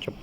चुप।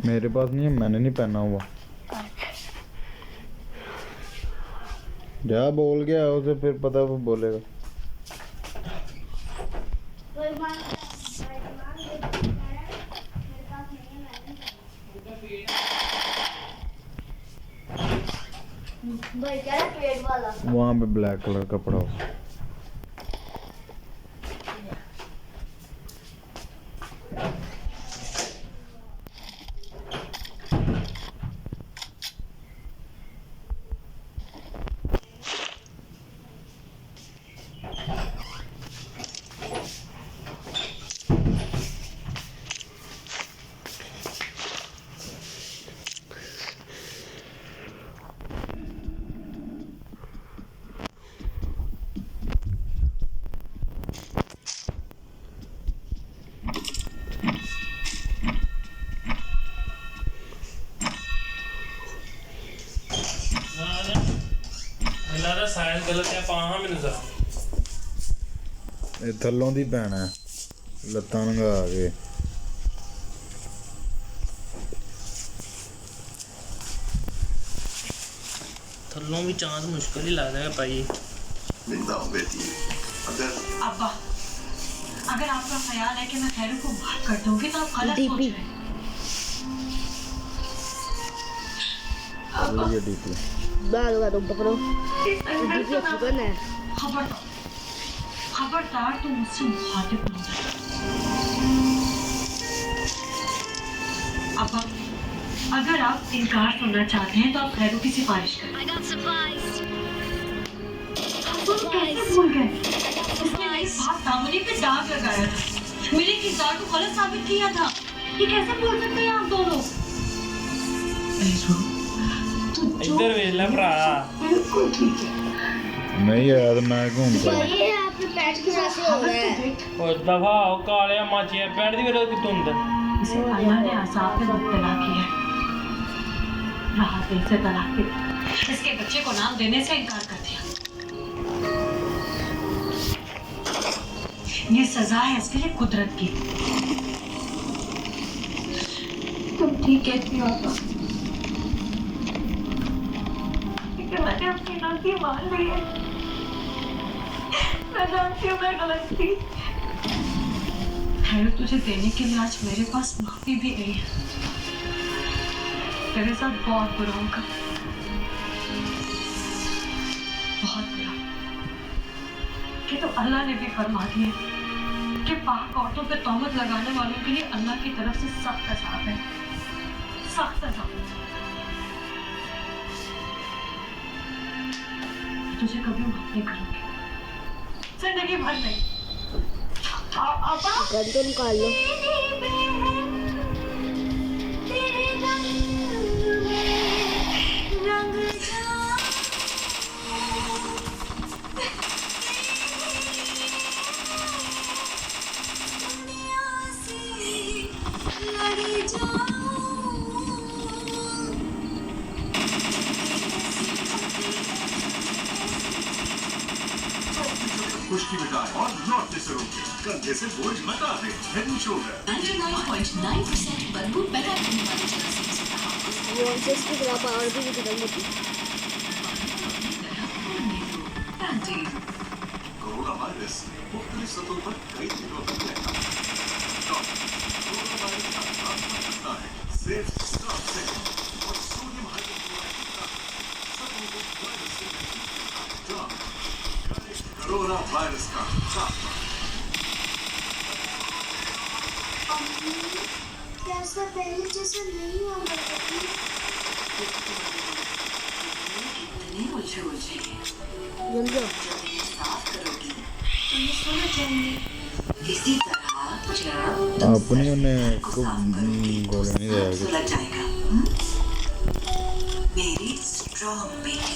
मेरे पास नहीं है, मैंने नहीं पहना हुआ। जा बोल गया उसे, फिर पता वो बोलेगा। वहाँ पे ब्लैक कलर का पड़ा हो। थलों दी भैन है, लत्तां नंगा के थलों भी चांस मुश्किल ही लगता है भाई। बेटी अब्बा, अगर आपका ख्याल है कि मैं खैरू को माफ कर दूंगी तो आप गलत सोच रहे हैं। ये डीपी बाल का तुम पकड़ो, डीपी अच्छी बन है। खबरदार तुम मुझसे मुखातिब न हो। अब्बा, अगर आप इनकार सुनना चाहते हैं तो आप खैरू की सिफारिश करें। तुम कैसे भूल गए? उसने मेरी बात दामनी पे दाग लगाया था, मेरे किरदार को गलत साबित किया था। ये कैसे भूल सकते हैं आप दोनों? तुम ਇੱਧਰ ਵੇਖ ਲੈ ਭਰਾ बिल्कुल ठीक है नहीं आया तो मैं घूम कर ये आपके पैर की वजह से हो रहा है ਉਹ ਦਫਾ ਹੋ ਕਾਲਿਆ ਮਾਚੀਆਂ ਪੈਣ ਦੀ ਵੇਲੇ ਕਿ ਧੁੰਦ इसे अल्लाह ने आसाब में मुब्तला किया राहत दिल से तलाक दी इसके बच्चे को नाम देने से इनकार कर दिया ये सजा है इसके लिए कुदरत की तुम ठीक कहती हो लेकिन मैंने अपनी गलती मान ली है मैं जानती हूँ मैं गलत थी खैर तुझे देने के लिए आज मेरे पास माफी भी नहीं है तेरे साथ बहुत बुरा होगा बहुत बुरा कि तो अल्लाह ने भी फरमा दिया कि पाक औरतों पे तोहमत लगाने वालों के लिए अल्लाह की तरफ से सख्त अज़ाब है सख्त अज़ाब तुझे कभी माफ नहीं करूंगी जिंदगी भर नहीं गन तो निकाल लो खुशकी मिटाए और लौटने से रोके कंधे से बोझ मटा दे हेड एंड शोल्डर 99.9% बदबू पैदा करने वाले जरासीम से तहफ़्फ़ुज़ वो इंसेस की तरह पावर भी नहीं खत्म होती कोरोना वायरस मुख्तलिफ सतहों पर कई दिनों तक रहता है कोरोना वायरस का खात्मा करता है सिर्फ 7 सेकंड और सोडियम हाइड्रोक्लोराइड सतहों को वायरस से बचाता है कोरोना वायरस का खात्मा कैसा पहले जैसा नहीं होगा इतने उलझे उलझे जल्दी आओ। जब इन्हें साफ करोगी तो ये सुलझ जाएंगे इसी तरह जब अपनी उन्हें गोली नहीं देगा सुलझ जाएगा मेरी स्ट्रॉन्ग बेटी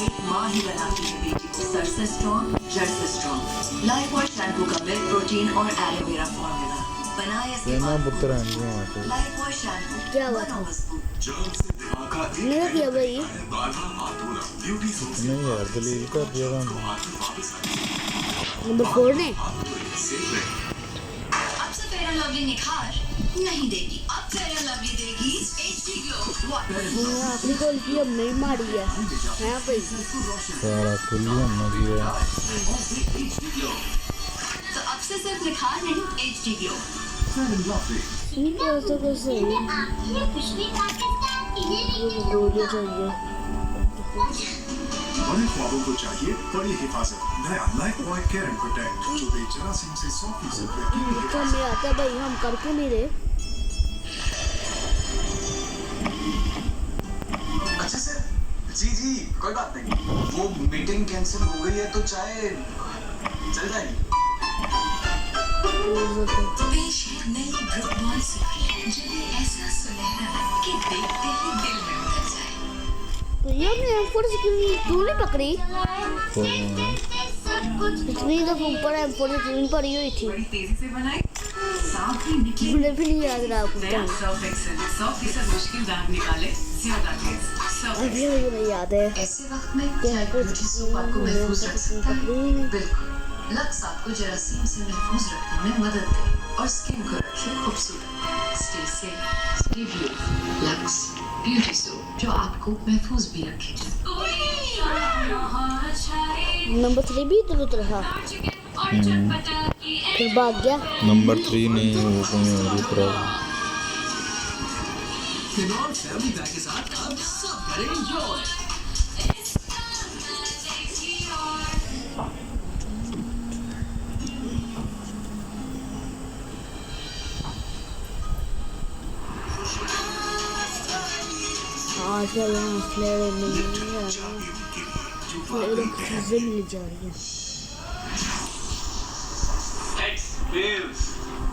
एक माँ ही बनाती है बेटी को सर से स्ट्रॉन्ग जड़ से स्ट्रॉन्ग लाइफ बॉय शैम्पू का मिल्क प्रोटीन और एलोवेरा फॉर्मूला बनाया ये ना पुत्र हैं जो आते लाइफ बॉय शैम्पू क्या हुआ था? जल्द से दिमाग का मेरा क्या भाई बार-बार हाथ धोना ब्यूटी सोप से नहीं यार दलील कर दिया था हमने। हाथ वापस आ नंबर 4 ने हाथ धोए सेफ रहे अब से फेयर एंड लवली निखार नहीं देगी अब फेयर एंड लवली देगी एचडी ग्लो मैंने आखिरी कॉल की अब नहीं मारी है यहाँ पे सारा खुली हमने किया तो अब से सिर्फ निखार नहीं एचडी ग्लो ये कैसे कैसे आंखें खुशबू ताकत का इन्हें ये गोली चाहिए बड़े ख्वाबों को चाहिए बड़ी हिफाजत नया life boy care and protect जो दे जरासीम से 100% यकीनी क्या में आता है भाई हम कर क्यों नहीं रहे अच्छा सर जी कोई बात नहीं वो मीटिंग कैंसिल हो गई है तो चाय चल जाएगी पेश है नई ब्रुक बॉल सुप्रीम जिन्हें ऐसा सुनहरा कि देखते ही दिल में उतर जाए तो ये हमने M4 स्क्रीन क्यों नहीं पकड़ी पिछली दफा ऊपर M4 स्क्रीन पड़ी हुई थी बड़ी तेजी से बनाई साफ ही निकली मुझे भी नहीं याद रहा कुछ नया सर्फ एक्सेल 100% मुश्किल दाग निकाले ज्यादा तेज सर्फ अभी मुझे नहीं याद है ऐसे वक्त में क्या ब्यूटी सोप आपको महफूज रख सकता है बिल्कुल लक्स आपको जरासीम से महफूज रखने में मदद करे और स्किन को रखे खूबसूरत stay safe stay beautiful lux beauty soap जो आपको महफूज भी रखे नंबर 3 भी इधर उधर था फिर भाग गया नंबर 3 नहीं वो कोई और उतरा फिनॉल फैमिली पैक के साथ अब सब करें एंजॉय आजकल यहाँ फ्लेयर नहीं है फ्लेयर चीजें मिल जा रही हैं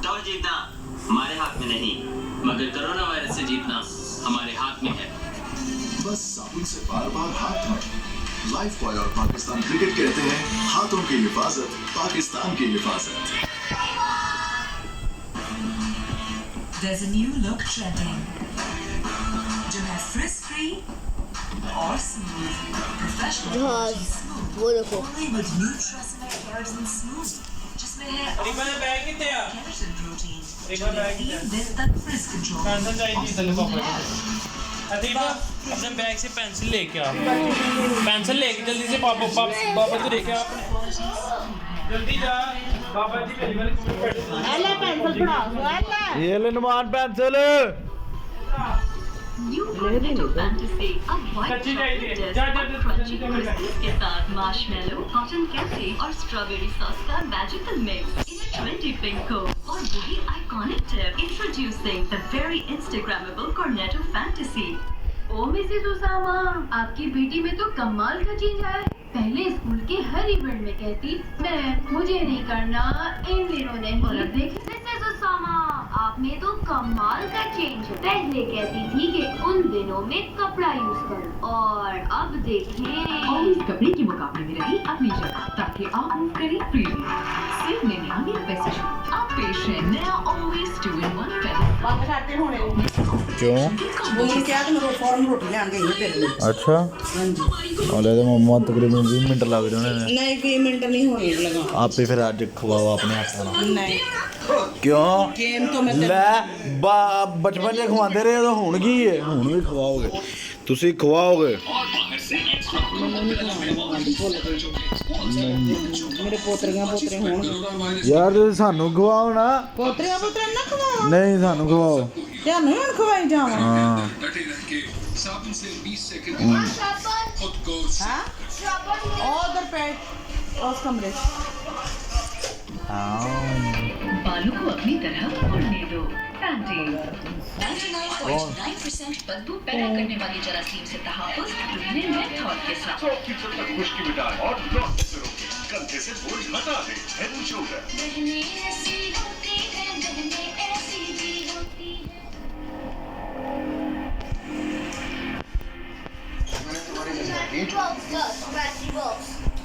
टॉस जीतना हमारे हाथ में नहीं मगर कोरोना वायरस से जीतना हमारे हाथ में है बस साबुन से बार बार हाथ धोएं। लाइफ बॉय और पाकिस्तान क्रिकेट कहते हैं हाथों की हिफाजत पाकिस्तान की हिफाजत। There's a new look trending. जो है frizz free और smooth. Professional हाँ, quality smooth. वो देखो Only with new Tresemme keratin smooth. जिसमें है रिबन बैग कितने आ keratin protein. रिबन जो बैग 3 दिन तक frizz control. पेंसिल चाहिए थी पापा अतीबा अपने बैग से पेंसिल लेके आ पेंसिल लेके जल्दी से पापा तो लेके आ जल्दी जा बाबा जी मेरी वाली कमेंट पढ़ ये ले नुमान pencil New Cornetto Fantasy, a white कच्ची चाहिए chocolate जा disk और crunchy crispies के साथ marshmallow, cotton candy और strawberry sauce का magical mix in a trendy pink coat और वही iconic tip introducing the very Instagrammable Cornetto Fantasy. O Mrs Usama, आपकी बेटी में तो कमाल का चेंज आया है। पहले स्कूल के हर इवेंट में कहती मैं मुझे नहीं करना, इन दिनों ने और अब देखें मिसेस उसामा, आप में तो कमाल का चेंज है। पहले कहती थी कि उन दिनों में कपड़ा यूज करो और अब देखें Always कपड़े के मुकाबले में रही अपनी जगह ताकि आप मूव करें freely. सिर्फ 99 पैसे आप पेश है नया Always 2-in-1 बंद करते होने क्यों वो क्या कि मैं फौरन रोटी लेन गई तेरे लिए अच्छा ओले तो मम्मा तकरीबन 20 मिनट लग जाने ने नहीं 20 मिनट नहीं होने लगा आप ही फिर आज खवाओ अपने हाथों ਨਾਲ नहीं क्यों गेम तो मैं ਲੈ ਬਚਪਨ ਜੇ ਖਵਾਉਂਦੇ ਰਹੇ ਤਾਂ ਹੁਣ ਕੀ ਹੈ ਹੁਣ ਵੀ ਖਵਾਓਗੇ ਤੁਸੀਂ ਖਵਾਓਗੇ मेरे पोतरियां पोतरे होंगे ਯਾਰ ਤੁਸੀਂ ਸਾਨੂੰ ਖਵਾਓ ਨਾ पोतरियां पोतरे ना खवाओ ਨਹੀਂ ਸਾਨੂੰ ਖਵਾਓ ਤੁਹਾਨੂੰ ਹੁਣ ਖਵਾਈ ਜਾਵਾਂ ਹਾਂ डटे रह के साबुन से 20 सेकंड खुद को हां उधर पे उस कमरे बालों को अपनी तरह उड़ने दो पैंटेन 99.9% बदबू पैदा करने वाली जरासीम से तहफ़्फ़ुज़ दुगने मेथड के साथ चौथी जब तक खुश्की मिटाए और ब्लॉक से रोके कंधे से बोझ हटा दे हेड एंड शोल्डर बहनें ऐसी होती हैं, बहनें ऐसी भी होती हैं।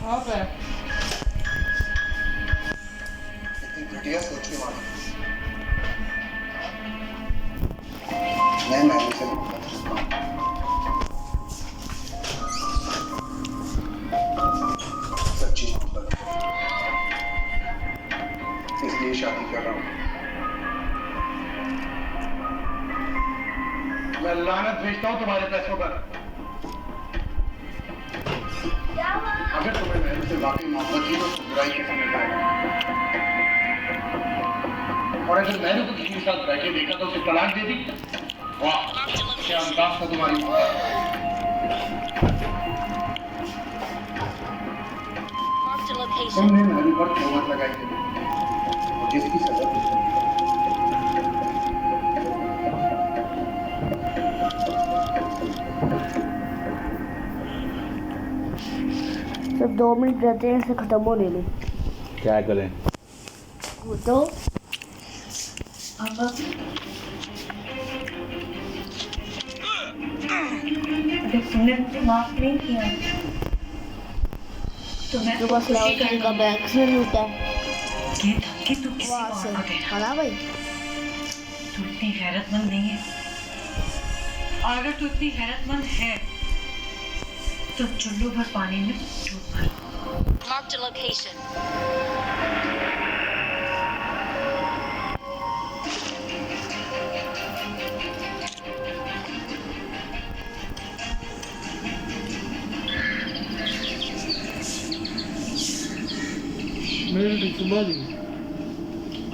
हां पे घटिया सोच के मानो मैं उसे सच्ची मोहब्बत इसलिए शादी कर रहा हूँ मैं लानत भेजता हूँ तुम्हारे पैसों पर अगर तुम्हें मेरे से वाकई मोहब्बत थी तो बुराई के समय और अगर मैंने तो किसी के साथ बैठे देखा तो उसे तलाक दे दी वाह क्या अंदाज था तुम्हारी तुमने मेरे पर तोहमत लगाई थी जिसकी सजा सिर्फ 2 मिनट रहते हैं इसे खत्म होने में क्या करें वो तो तुमने मुझे माफ नहीं किया तो मैं जो बस लाओ का बैग से लूटा ये धमकी तो किसी वहाँ और से को देना खाना भाई तू इतनी गैरतमंद नहीं है और अगर तू इतनी गैरतमंद है तो चुल्लू भर पानी में डूब मर Marked a location.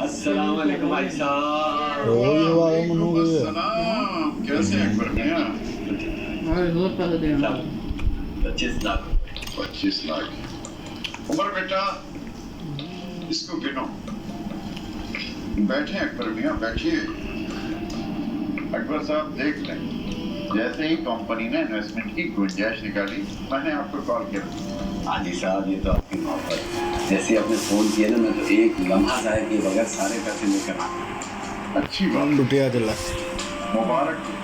अस्सलाम वालेकुम भाई साहब ओ ये वाला मनु के कैसे अकबर मियां 25 लाख 25 लाख उमर बेटा इसको गिनो बैठे अकबर मियां बैठिए अकबर साहब देख लें जैसे ही कंपनी ने इन्वेस्टमेंट की गुंजाइश निकाली मैंने आपको कॉल किया हाजी साहब ये तो आपकी मोहब्बत जैसे आपने फोन किया ना मैं तो एक लम्हा जाए किए बगैर सारे पैसे लेकर आ अच्छी बात लुटिया चला मुबारक हो।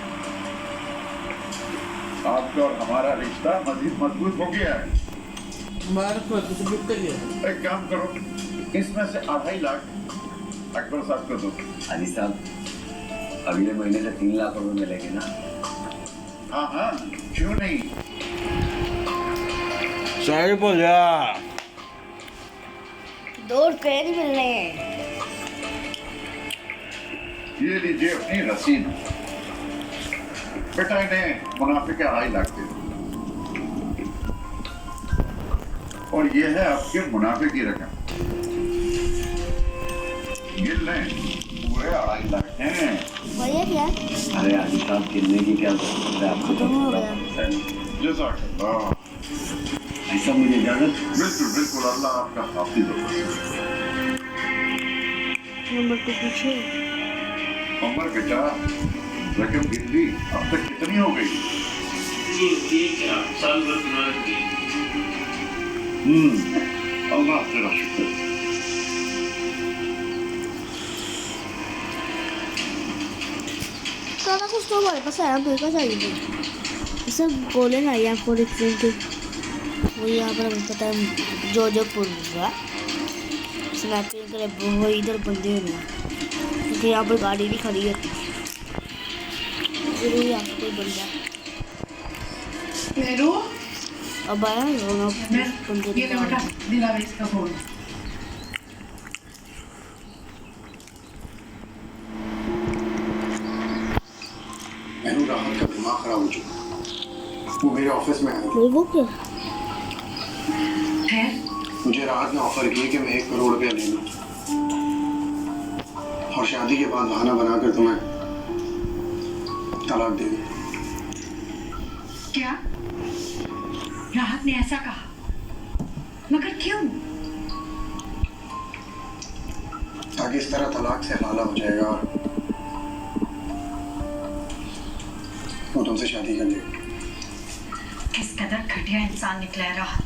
आप राहत और हमारा रिश्ता मजीद मजबूत हो गया है। एक काम करो, इसमें से 2.5 लाख अकबर साहब को दो। हाजी साहब, अगले महीने से 3 लाख रुपए मिलेंगे ना? हाँ हाँ, क्यों नहीं। साहिब हो जा। 2 रुपए नहीं मिलने हैं। ये लीजिए अपनी रसीद। बेटा इन्हें मुनाफे के 2.5 लाख दे दो। और ये है आपके मुनाफे की रकम। ये लें, पूरे 2.5 लाख हैं। भैया क्या अरे हाजी साहब, गिनने की क्या जरूरत है आपको? खत्म हो गया? जज़ाकल्लाह। ऐसा मुझे इजाजत? बिल्कुल बिल्कुल, अल्लाह आपका हाफिज हो। नंबर 2 पीछे। अमर बेटा, रकम गिन ली? अब तक कितनी हो गई? अल्लाह तेरा शुक्र। सारा कुछ तो हमारे पास आया, मेरे पास आई थी। सब गोले ना आया आपको डिफरेंट के। वो यहाँ पर हमें पता है जोधपुर का स्नैपिंग करे, वो इधर बंदे हैं क्योंकि यहाँ पर गाड़ी भी खड़ी है। जरूर यहाँ पर कोई बंदा मेरू, अब आया दोनों बंदे ये ले बेटा, दिला दे इसका फोन। मैनू राहत का दिमाग खराब हो चुका। वो मेरे ऑफिस में आया था। वो क्या है? मुझे राहत ने ऑफर किया कि मैं 1 करोड़ रुपया ले लूं और शादी के बाद बहाना बनाकर तुम्हें तलाक दे दूं। क्या राहत ने ऐसा कहा? मगर क्यों? ताकि इस तरह तलाक से हलाला हो जाएगा और वो तुमसे शादी कर लेगी। किस कदर घटिया इंसान निकला है राहत।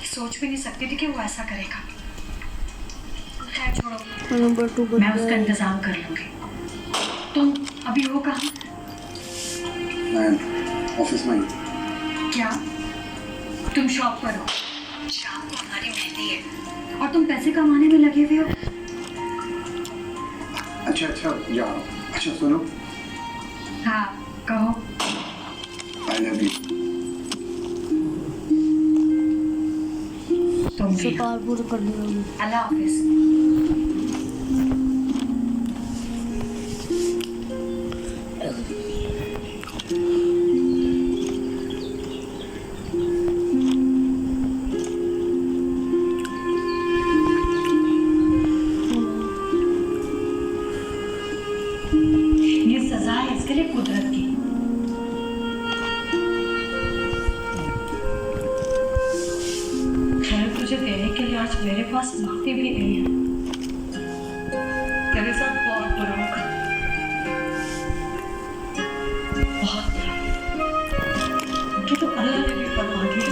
सोच भी नहीं सकती थी कि वो ऐसा करेगा। खैर छोड़ो, नंबर 2 मैं उसका इंतजाम कर लूंगी। तुम अभी हो कहाँ? मैं ऑफिस में ही। क्या तुम शॉप पर हो? शाम को हमारी मेहंदी है और तुम पैसे कमाने में लगे हुए हो। अच्छा जाओ। अच्छा सुनो। हाँ कहो। I love you. तुम भी। सपार पूरा कर दूंगी। अल्लाह हाफिज। ये सजा है इसके लिए कुदरत की। खैर तुझे देने के लिए आज मेरे पास माफी भी नहीं है। तेरे साथ बहुत बुरा होगा, बहुत बुरा। कि तो अल्लाह ने भी फरमा दिया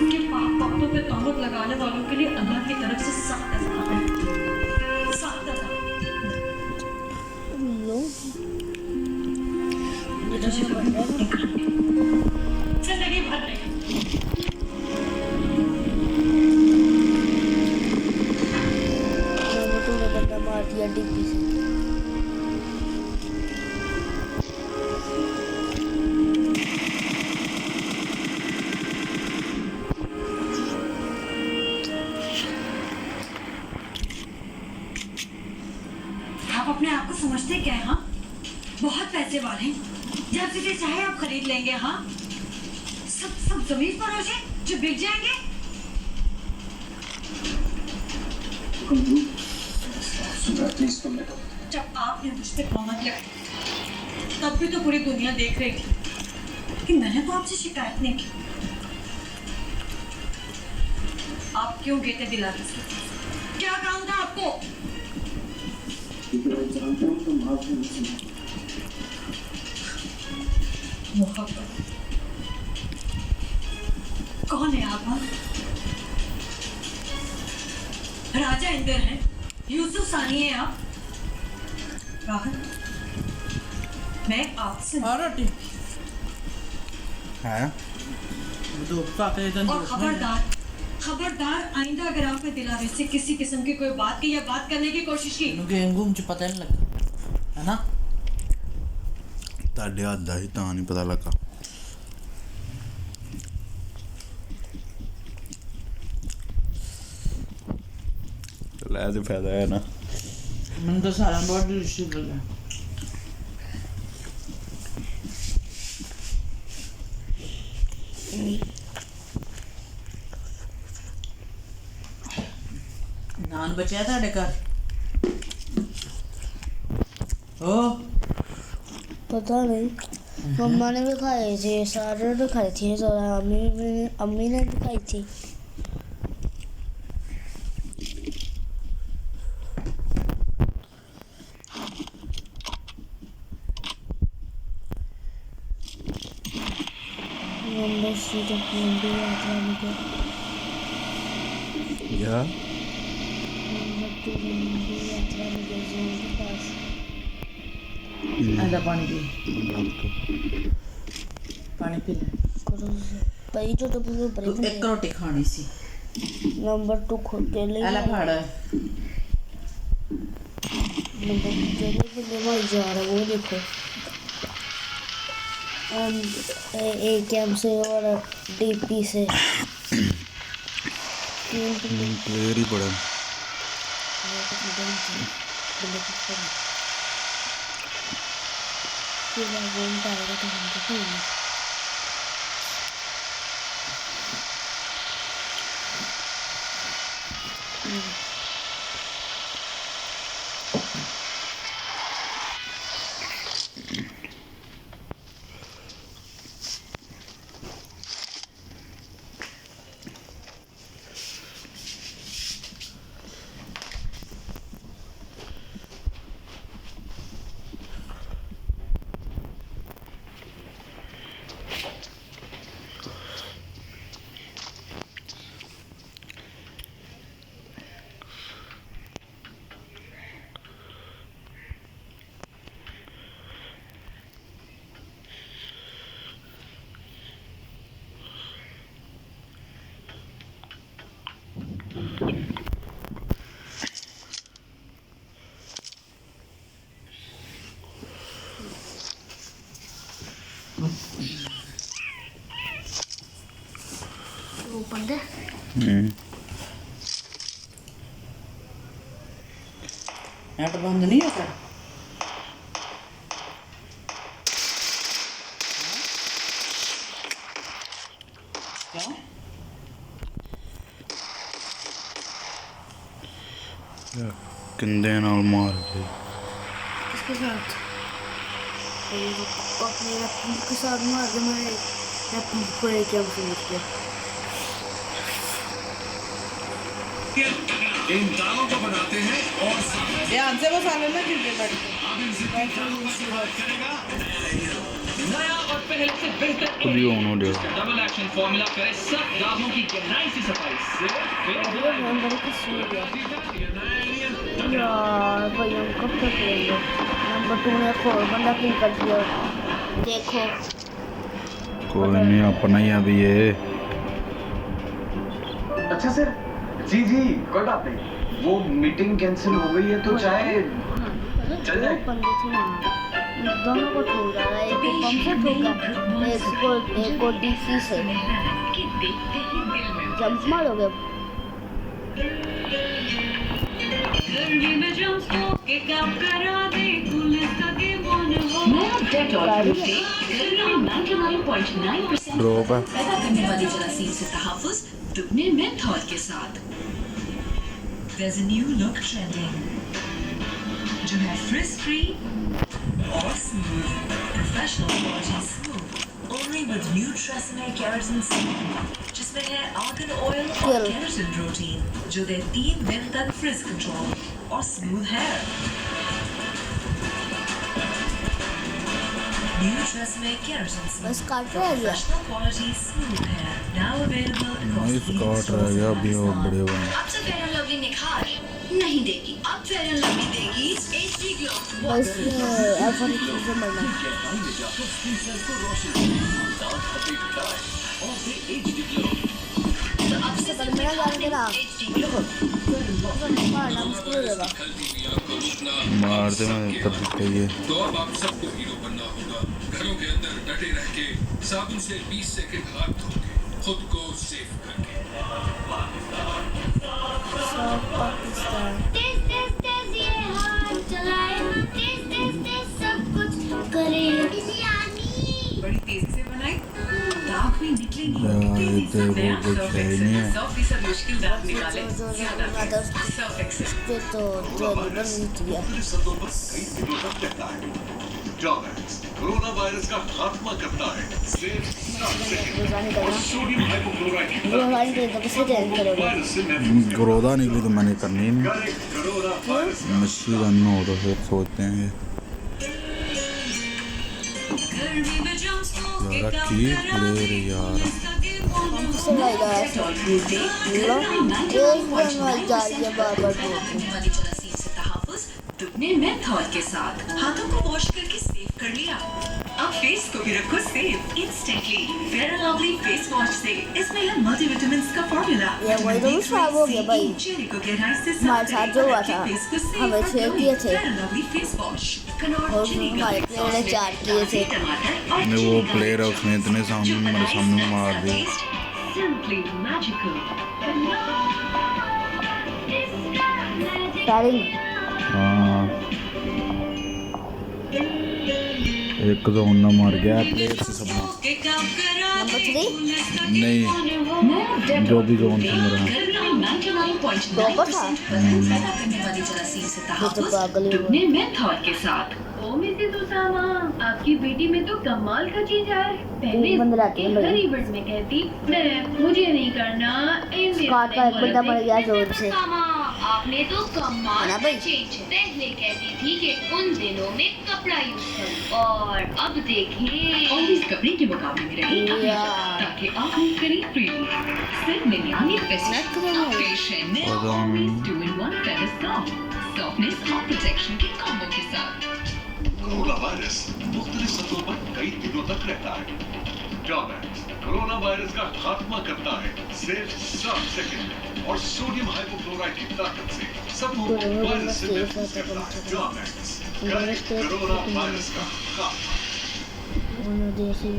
कि पाप वक्तों पे तोहमत लगाने वालों के लिए अल्लाह की तरफ से सख्त अज़ाब है। सख्त अज़ाब। जिंदगी भर नहीं। नंबर 2 ने बंदा मार दिया डिब्बी से। आप अपने आप को समझते क्या है? हाँ, बहुत पैसे वाले हैं, जब से चाहे आप खरीद लेंगे। हाँ, सब जमीन पर रोजे जो बिक जाएंगे। प्लीज तुम देखो। जब आपने मुझ पे तोहमत लगाई तब भी तो पूरी दुनिया देख रही थी कि मैंने तो आपसे शिकायत नहीं की। आप क्यों गए थे दिलाने से? क्या काम था आपको? मोहब्बत। कौन है आप? हाँ? राजा इंदर हैं, यूसुफ सानी है आप। राहत, मैं आपसे और रोटी है दो पाके तो और खबरदार आइंदा अगर आपने दिलावे से किसी किस्म की कोई बात की या बात करने की कोशिश की गेम घूम च पता नहीं लगा है ना ਤੁਹਾਡੇ ਹੱਥ ਦਾ ਹੀ ਤਾਂ ਨਹੀਂ ਪਤਾ ਲੱਗਾ ਲੈ ਤੇ ਫਾਇਦਾ ਹੈ ਨਾ मैंने तो सारा बहुत डिलीशियस लगा नान बचा ਤੁਹਾਡੇ ਘਰ ओ पता नहीं मम्मा ने भी खाए थे सारे ने खाए थे तो अम्मी ने भी खाई थी नंबर सीट लंबी यात्रा में गए या नंबर 2 लंबी यात्रा में गए जोन के पास आधा पानी पी ले करो भाई जो तो पूरे तू बड़े एक रोटी खानी सी नंबर 2 खुद के लिए एला फाड़ा नंबर जगह पे ले जा रहा है वो देखो एक कैम से और डीपी से प्लेयर ही पड़ा वो बंद है नेट बंद नहीं होता क्यों कंधे नाल मार के किसके साथ अपने रैप के साथ मार के मैंने रैप को एक कैम से मिल गया इन दालों को बनाते हैं और ध्यान से बस आने ना गिर के बैठ के अब इन जिंदगी का शुरुआत करेगा नया और पहले से बेहतर खुद ही ऑन हो गया डबल एक्शन फॉर्मूला करे सब दागों की गहराई से सफाई ये नंबर किस हो गया यार भाई हम कब तक लेंगे नंबर 2 ने खोल बंदा किल कर दिया देखो कोई नहीं अपना ही अभी ये अच्छा सर जी कोई बात नहीं वो मीटिंग कैंसिल हो गई है तो चाहे चल जाए बंदे थे वहाँ दोनों को ठोक रहा है एक को पंप से ठोका एक को डीसी से जंप मारोगे नया डेटॉल से 99.9% ड्रॉप है पैदा करने वाली जरासीम से तहफ़्फ़ुज़ दुगने मेथड के साथ There's a new look trending जो है frizz free और smooth professional quality smooth only with new Tresemme keratin serum जिसमें है argan oil और keratin protein जो दे 3 दिन तक frizz control और smooth hair New Tresemme keratin बस smooth काट रहा है ये professional quality smooth hair now available across नहीं स्कॉट रह गया अभी और बड़े बने अब से फेयर एंड लवली निखार नहीं देगी। अब फेयर एंड लवली देगी HD ग्लो। बस ऐसा नहीं चीज़ें मरना तो अब से पर मेरा जाने देना देखो मारना मुश्किल हो जाएगा मार दे मैं तब चाहिए। तो अब आप सबको हीरो बनना होगा। घरों के अंदर डटे रह के साबुन से 20 सेकंड हाथ धोके खुद को सेफ करके। पाकिस्तान तेज तेज तेज ये हाथ चलाए, तेज तेज तेज सब कुछ करे। बिरयानी बड़ी तेजी से बनाई, दाग भी निकलेंगे। यार, तेजी से ये नया तो सर्फ है ही एक्सेल नहीं है। में 100% मुश्किल दाग निकाले। ज्यादा सर्फ एक्सेल। ये तो लिवर नहीं किया सतहों पर कई दिनों तक रहता है। डॉलर्स कोरोना वायरस का खात्मा करता है। सिर्फ 7 सेकंड रोजानी और करना सोडियम हाइपोक्लोराइड की वो हमारी ट्रेन तो किसी ट्रेन करोगे वायरस से महफूज गरोदा निकली तो मैंने करनी ही नहीं। करे कोरोना वायरस मच्छी रन हो तो फिर सोचते हैं ये गर्मी में जम स्मोक के यार कम ठीक करा ले दे। रे यार। किससे लाएगा ऐसा लो एक दिन वाली जा रही है बार बार वाली जरासीम से तहफ्फुज़ दुगने मेथड के साथ हाथों को वॉश करके सेव कर लिया। अब फेस को भी रखो safe instantly. Fair and lovely face wash से इसमें है मल्टीविटामिन्स का फॉर्मूला। ये वही तो खराब हो गया भाई। चेहरे को गहराई से हमारे साथ जो हुआ था हमें 6 किए थे fair and lovely face wash और हमारे प्लेयर ने 4 किए थे मैं वो प्लेयर है उसने इतने सामने मेरे सामने मार दी। Simply magical. सारी हाँ एक तो उन्ना मर गया प्लेयर से सब नंबर 3 नहीं जो भी जोन से मरा टॉपर था ये तो पागल ही हुआ मेथड के साथ ओ मिसेस उसामा, आपकी बेटी में तो कमाल का चीज है। पहले बंद रहती है बड़ी। गरीबर्स में कहती नहीं मुझे नहीं करना। स्कॉट का एक बंदा मर गया जोर से आपने तो कमाल है ना का भाई? चेंज। पहले कहती थी कि उन दिनों में कपड़ा यूज करो और अब देखें ऑलवेज कपड़े के मुकाबले में रही या। ताकि आप मूव करें फ्रीली। सिर्फ 99 पैसे Not gonna work. ऑपरेशन में Hold on. Always 2-in-1 feather soft softness और प्रोटेक्शन के कॉम्बो के साथ। कोरोना वायरस मुख्तलिफ सतहों पर कई दिनों तक रहता है। डॉलर्स कोरोना वायरस का खात्मा करता है सिर्फ 7 सेकंड में और सोडियम हाइपोक्लोराइड की ताकत से सबको वायरस से महफूज करता है। डॉलर्स करे कोरोना वायरस का खात्मा। उन्होंने देसी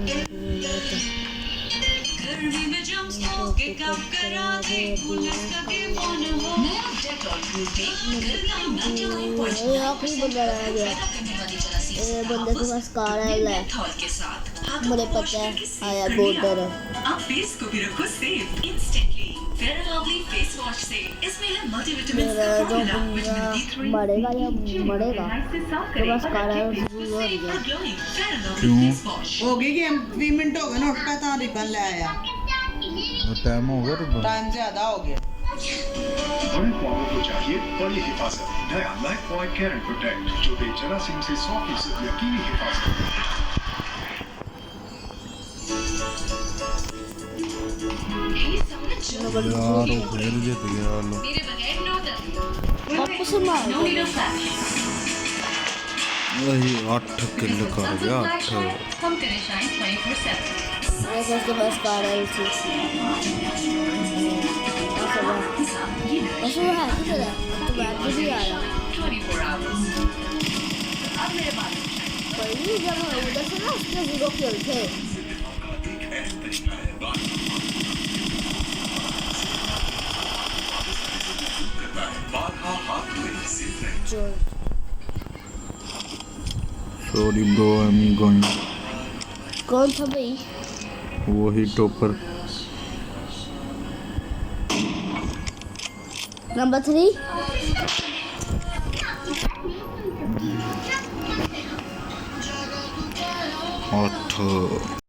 गर्मी में जम स्मोक के कम करा दे पुलिस का गेम ऑन हो। नया डेटॉल ब्यूटी गर्मी 99.9% आखिरी बंदा रह गया करने वाली जरासीम से बंदे के पास कार है ले मेथड के साथ मुझे पता है आया बॉर्डर है अब फेस को भी रखो safe instantly. Fair and lovely face wash से इसमें है मल्टीविटामिन्स का मेरा जो फॉर्मूला बंदा विटामिन D3 मरेगा या मरेगा से साफ तो करेगा बस कार है और उसको हो safe गया और glowing फेयर एंड लवली क्यों? Face wash. हो गई गेम 20 मिनट हो गए ना उठता था रिबन ले आया वो टाइम हो गया तो टाइम ज्यादा हो गया बड़े पौधों को चाहिए बड़ी हिफाजत। नया life boy care and protect जो दे जरासीम से 100% यकीनी हिफाजत। यार वो फिर जीत गया लो मेरे बगैर नो डर वापस मार नो नीड ऑफ फ्लैश। वही 8 किल कर गया 8 हम करें शाइन 24/7। ऐसे उसके पास कार है उसी बस वो है कि तेरा तो बैठ के भी आया 24 hours। अब मेरे बारे में पहली जब हम उधर से ना उसके 0 किल थे बारहा हाथ में सिर्फ रहे। जो sorry bro I am going कौन था भाई वही टॉपर नंबर 3 8